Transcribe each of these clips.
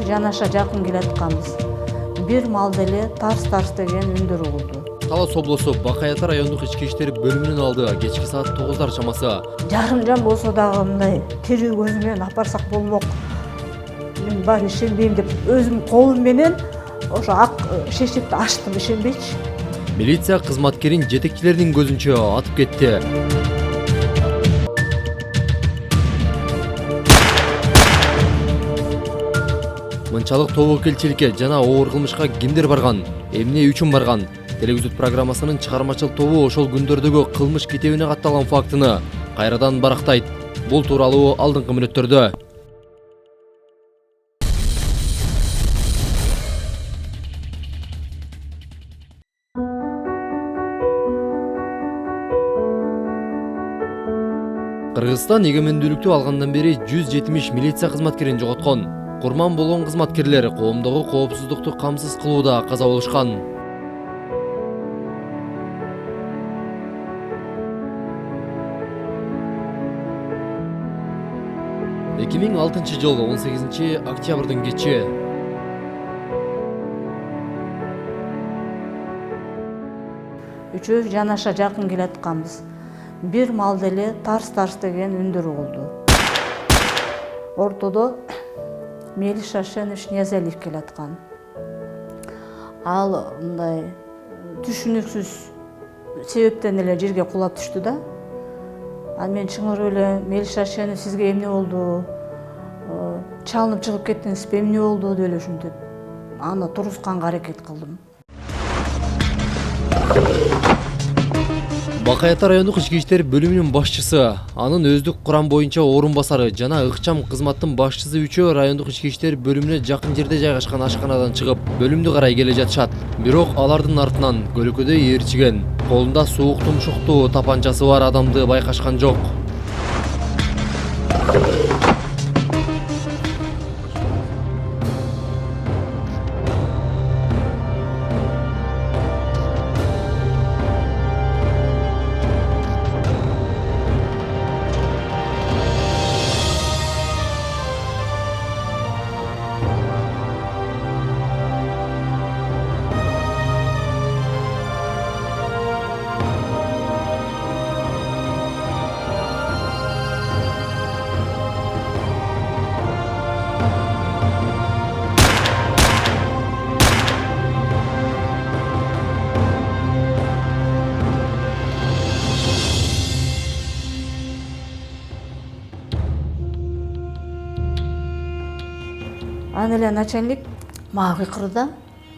жанаша жакын келатканбыз. Бир маалда эле тарс деген үндөр угулду. Талас облусу Бакай Ата райондук ички иштер бөлүмүнүн алдыга кечки саат 9 чамасы. Жарым жан болсо дагы мындай тирүү көзү менен апарсак болмок. Мен баары ишенбейм деп өзүм колум менен ошо ак шешекти ачтым, ишенбейчи. Милиция кызматкерин жетекчилердин көзүнчө атып кетти. Мынчалык тобокелчиликке жана оор кылмышка кимдер барган, эмне үчүн барган? Телевизор программасынын чыгармачыл тобу ошол күндөрдөгү кылмыш китебине катталган фактыны кайрадан барактайт. Бул тууралуу алдыңкы мүнөттөрдө. Кыргызстан эгемендүүлүктү алгандан бери 170 милиция кызматкерин жоготкон. Курман болгон кызматкерлер коомдогу коопсуздукту камсыз кылууда каза болушкан. 2006 жыл 18 октябрдын кечи. Үчөөбүз жанаша жакын келатканбыз. Бир маалда эле тарс деген үндөр угулду. Ортодо Мелис Шашенович Ниязалиев келаткан. Ал мындай түшүнүксүз себептен эле жерге кулап түштү да. Ал мен чыңырып эле Мелис Шашенов сизге эмне болду? Чалынып чыгып кеттиңизби, эмне болду деп эле ушинтип. Аны тургузганга аракет кылдым. Бакай Ата райондук ички иштер бөлүмүнүн башчысы, анын өздүк курам боюнча орун басары жана ыкчам кызматтын башчысы үчөө райондук ички иштер бөлүмүнө жакын жерде жайгашкан ашканадан чыгып, бөлүмдү карай келе жатышат. Бирок алардын артынан көлөкөдөй ээрчиген, колунда суук тумшуктуу тапанчасы бар адамды байкашкан жок. Аны эле начальник мага кыйкырды,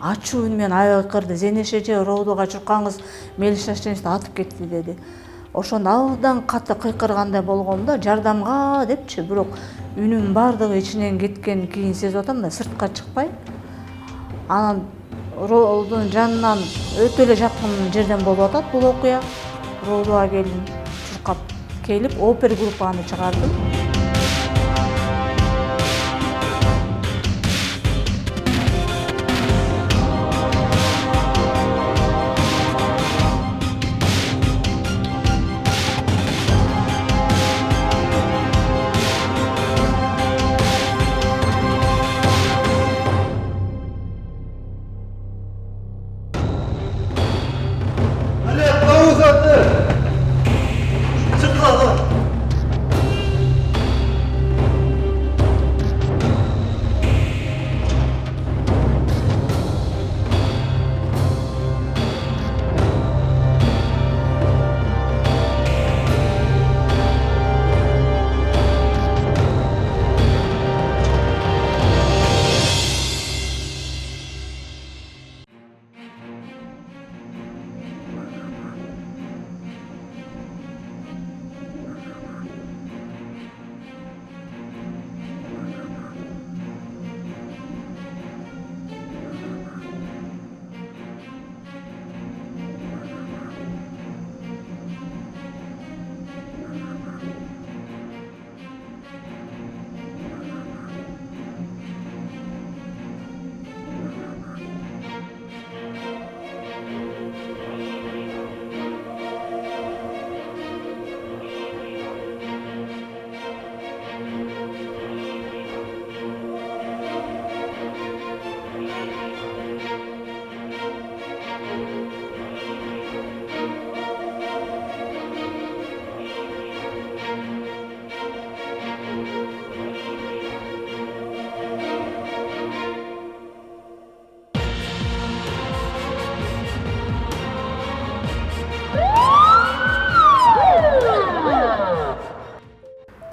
ачуу үн менен аябай кыйкырды. Зенеш эже роодуга чуркаңыз Мелис Шашеновди атып кетти деди. Ошондо абдан катты кыйкыргандай болгомда жардамга депчи, бирок үнүм баардыгы ичинен кеткен кийин сезип атам да сыртка чыкпай. Анан роодун жанынан өтө эле жакын жерден болуп атат бул окуя. Роодуга келдим, чуркап келип опергруппаны чыгардым.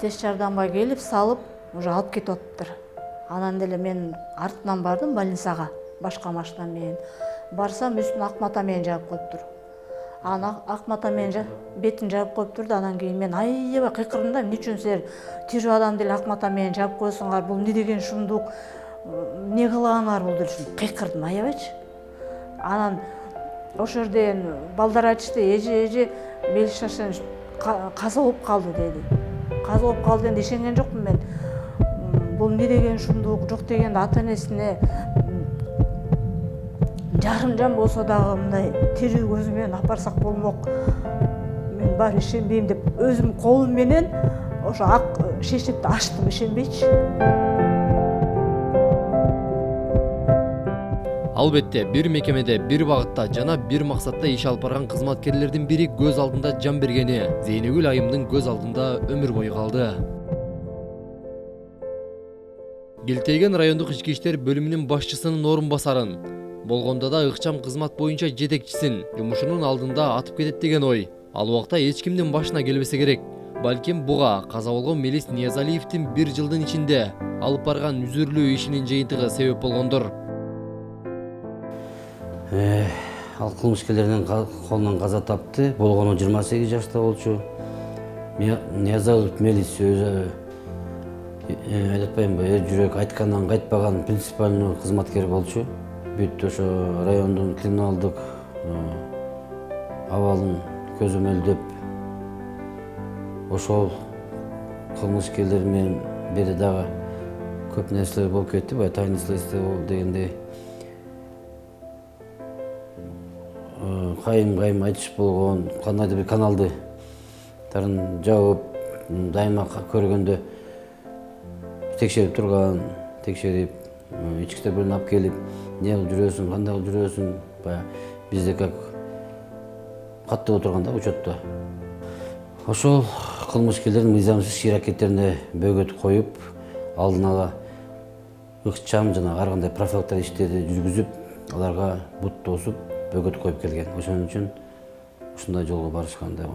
тез жардамга келип салып уже алып кетип атыптыр. Анан деле мен артынан бардым больницага башка машина менен. Барсам үстүн ак мата менен жаап коюптур. Анан ак мата менен бетин жаап коюптур да, анан кийин мен аябай кыйкырдым да, эмне үчүн силер тирүү адам деле ак мата менен жаап койсуңар, бул эмне деген шундук, эмне кылгаңар бул деп кыйкырдым аябайчы. Анан ошол жерден балдар айтышты, эже Мелишаштан каза болуп калды деди. Каза болуп калды деп ишенген жокмун мен. Бул эмне деген шундук, жок дегенде ата энесине жарым жан болсо дагы мындай тирүү көзү менен апарсак болмок. Мен баары ишенбейм деп өзүм колум менен ошо ак шешекти ачтым, ишенбейчи. Албетте, бир мекемеде, бир багытта жана бир максатта иш алып барган кызматкерлердин бири көз алдында жан бергени Зейнегүл айымдын көз алдында өмүр бою калды. Келтейген райондук ички иштер бөлүмүнүн башчысынын орун басарын, болгондо да ыкчам кызмат боюнча жетекчисин жумушунун алдында атып кетет деген ой ал убакта эч кимдин башына келбесе керек. Балким буга каза болгон Мелис Ниязалиевдин бир жылдын ичинде алып барган үзүрлүү ишинин жыйынтыгы себеп болгондур. Ал кылмышкерлердин колунан каза тапты. Болгону 28 жашта болчу. Ниязалиев Мелис өзү айтпайбы, жүрөк айткандан кайтпаган принципиальный кызматкер болчу. Бүт ошо райондун криминалдык абалын көзөмөлдөп, ошол кылмышкерлер менен бери дагы көп нерселер болуп кетти, баягы тайный следствие дегендей. Кайым айтыш болгон, кандайдыр бир каналды тарын жабып, дайыма көргөндө текшерип турган, текшерип, ички иштер бөлүмүнө алып келип, эмне кылып жүрөсүң, кандай кылып жүрөсүң, баягы бизде как каттып отурганда учетто. Ошол кылмышкерлердин мыйзамсыз иш аракеттерине бөгөт коюп, алдын ала ыкчам жана ар кандай профилактика иштерди жүргүзүп, аларга бут тосуп, бөгөт коюп келген. Ошон үчүн ушундай жолго барышкан деп.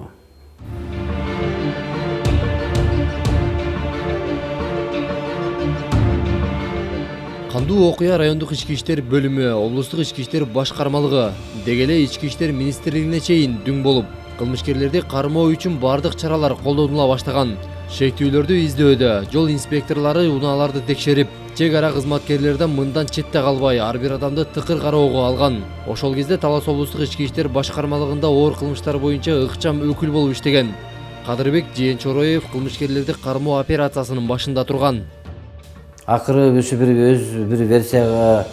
Кандуу окуя райондук ички иштер бөлүмү, облустук ички иштер башкармалыгы, деги эле ички иштер министрлигине чейин дүң болуп, кылмышкерлерди кармоо үчүн бардык чаралар колдонула баштаган. Шектүүлөрдү издөөдө жол инспекторлору унааларды текшерип, чек ара кызматкерлерден мындан четте калбай ар бир адамды тыкыр кароого алган. Ошол кезде Талас облустук ички иштер башкармалыгында оор кылмыштар боюнча ыкчам өкүл болуп иштеген Кадырбек Жээнчороев кылмышкерлерди кармоо операциясынын башында турган. Акыры өшү бир версияга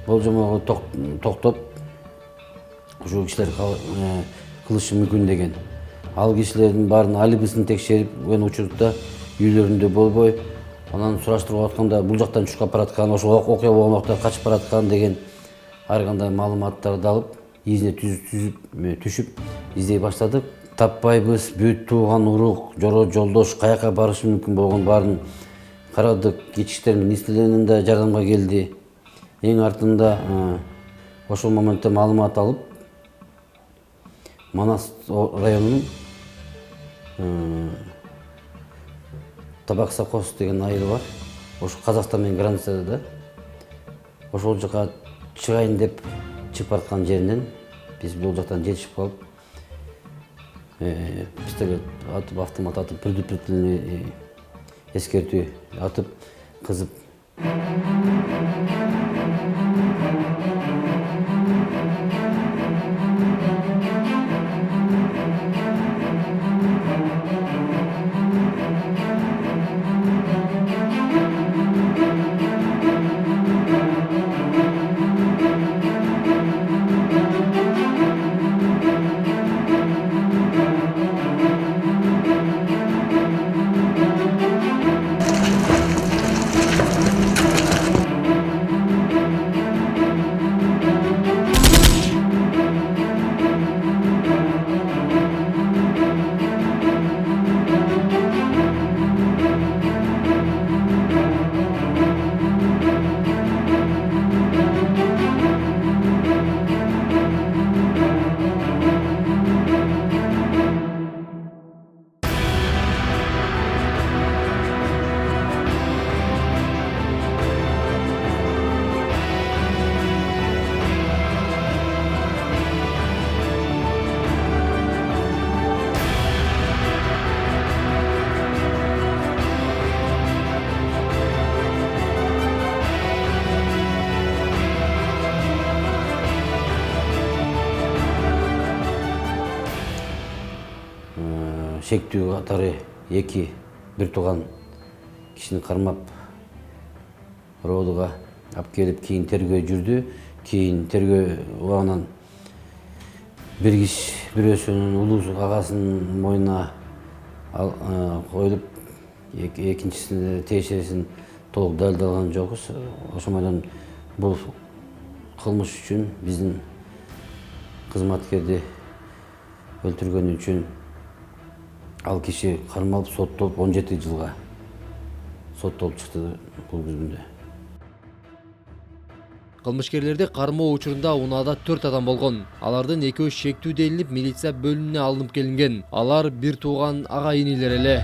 болжомого токтоп, ушул кишилер кылышы мүмкүн деген. Ал кишилердин баарын алибисин текшерип, өн учурда үйлөрүндө болбой, анан сураштырууга атканда бул жактан чуркап бараткан, ошол окуя болгон убакта качып бараткан деген ар кандай маалыматтарды алып, изине түшүп издей баштадык. Таппайбыз, бүт тууган урук, жоро жолдош каяка барышы мүмкүн болгон баарын карадык. Ички иштер министрлигинин да жардамга келди. Эң артында ошол моментте маалымат алып, Манас районунун Табак Сокос деген айыл бар. Ошо Казакстан менен границада да. Ошол жака чыгайын деп чыгып бараткан жеринен биз бул жактан жетишип калып, пистолет атып, автомат атып, предупредительный эскертүү атып, кызып. шектүү катары 2 бир тууган кишини кармап роодуга алып келип кийин тергөө жүрдү. Кийин тергөө убагынан бир киши бирөөсүнүн улуусу агасынын мойнуна коюлуп, экинчисинин тиешесин толук далилдалган жокпуз. Ошондон бул кылмыш үчүн биздин кызматкерди өлтүргөн үчүн ал киши кармалып соттолуп 17 жылга соттолуп чыкты бул күндө. Кылмышкерлерди кармоо учурунда унаада 4 адам болгон. Алардын экөө шектүү делинип милиция бөлүмүнө алынып келинген. Алар бир тууган ага инилер эле.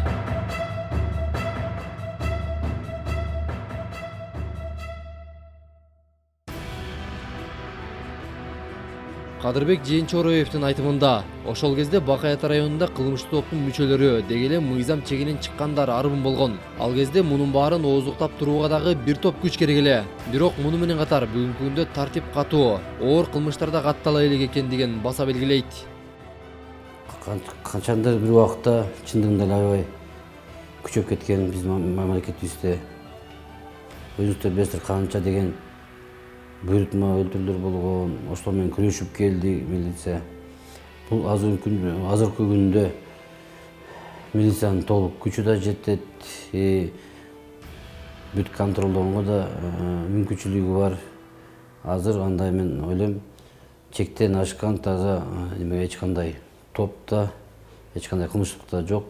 Кадырбек Жээнчороевдин айтымында, ошол кезде Бакай Ата районунда кылмыштуу топтун мүчөлөрү деги эле мыйзам чегинен чыккандар арбын болгон. Ал кезде мунун баарын ооздуктап турууга дагы бир топ күч керек эле. Бирок муну менен катар бүгүнкү күндө тартип катуу, оор кылмыштарда каттала элек экен деген баса белгилейт. Качандыр бир убакта чындыгында эле аябай күчөп кеткен биздин мамлекетибизде. Өзүңүздөр билесиздер канча деген буйрутма өлтүрүүлөр болгон, ошол менен күрөшүп келди милиция. Бул азыркы күндө милициянын толук күчү да жетет, бүт контролдоого да мүмкүнчүлүгү бар. Азыр андай мен ойлойм, чектен ашкан таза эч кандай топ да, эч кандай кылмыштык да жок.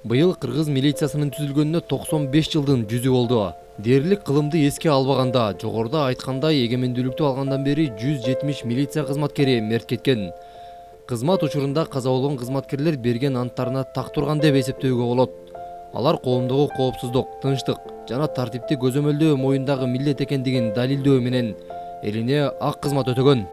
Быйыл кыргыз милициясынын түзүлгөнүнө 95 жылдын жүзү болду. Дээрлик кылымды эске албаганда, жогоруда айткандай эгемендүүлүктү алгандан бери 170 милиция кызматкери мерт кеткен. Кызмат учурунда каза болгон кызматкерлер берген анттарына так турган деп эсептөөгө болот. Алар коомдогу коопсуздук, тынчтык жана тартипти көзөмөлдөө моюндагы милдет экендигин далилдөө менен элине ак кызмат өтөгөн.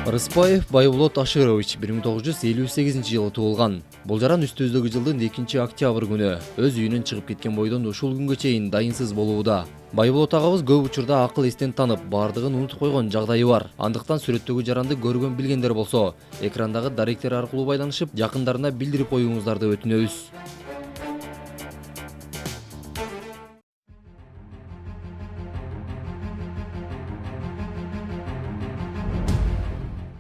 Рыспаев Байболот Аширович 1958 жылы туулган. Бул жаран үстүбүздөгү жылдын 2-октябрь күнү өз үйүнөн чыгып кеткен бойдон ушул күнгө чейин дайынсыз болууда. Байболот агабыз көп учурда акыл эстен танып, бардыгын унутуп койгон жагдайы бар. Андыктан сүрөттөгү жаранды көргөн билгендер болсо, экрандагы даректер аркылуу байланышып, жакындарына билдирип коюңуздарды өтүнөбүз.